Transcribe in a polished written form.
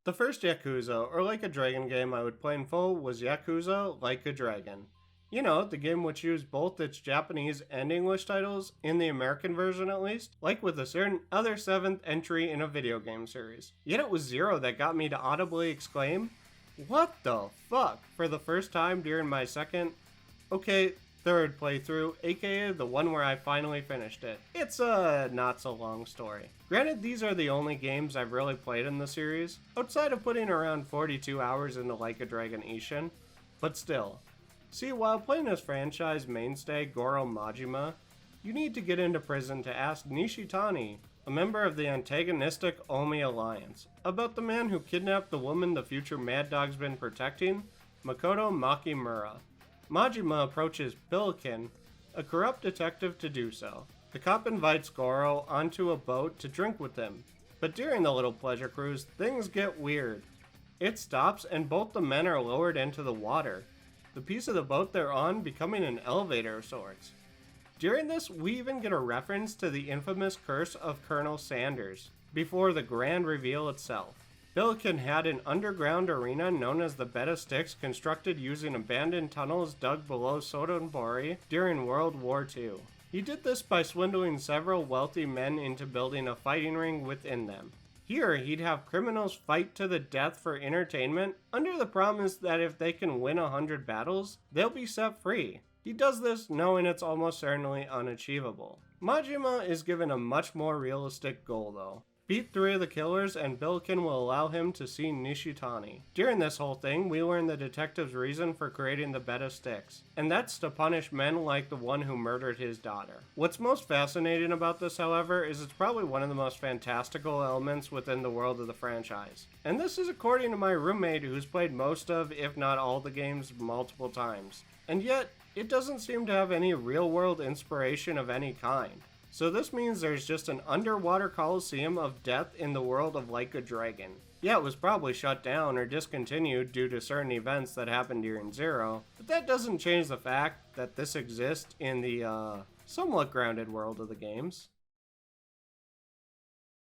The first Yakuza, or Like a Dragon game I would play in full was Yakuza Like a Dragon. You know, the game which used both its Japanese and English titles, in the American version at least, like with a certain other 7th entry in a video game series. Yet it was Zero that got me to audibly exclaim, "What the fuck?" for the first time during my third playthrough, aka the one where I finally finished it. It's a not so long story. Granted, these are the only games I've really played in the series, outside of putting around 42 hours into Like a Dragon Ishin, but still. See, while playing this franchise mainstay Goro Majima, you need to get into prison to ask Nishitani, a member of the antagonistic Omi Alliance, about the man who kidnapped the woman the future Mad Dog's been protecting, Makoto Makimura. Majima approaches Billiken, a corrupt detective, to do so. The cop invites Goro onto a boat to drink with him, but during the little pleasure cruise, things get weird. It stops and both the men are lowered into the water, the piece of the boat they're on becoming an elevator of sorts. During this, we even get a reference to the infamous curse of Colonel Sanders, before the grand reveal itself. Billiken had an underground arena known as the Bed of Sticks constructed using abandoned tunnels dug below Sotonbori during World War II. He did this by swindling several wealthy men into building a fighting ring within them. Here, he'd have criminals fight to the death for entertainment under the promise that if they can win 100 battles, they'll be set free. He does this knowing it's almost certainly unachievable. Majima is given a much more realistic goal though. Beat 3 of the killers and Billiken will allow him to see Nishitani. During this whole thing, we learn the detective's reason for creating the Bed of Sticks, and that's to punish men like the one who murdered his daughter. What's most fascinating about this, however, is it's probably one of the most fantastical elements within the world of the franchise. And this is according to my roommate who's played most of, if not all the games multiple times. And yet, it doesn't seem to have any real-world inspiration of any kind. So this means there's just an underwater coliseum of death in the world of Like a Dragon. Yeah, it was probably shut down or discontinued due to certain events that happened during Zero, but that doesn't change the fact that this exists in the, somewhat grounded world of the games.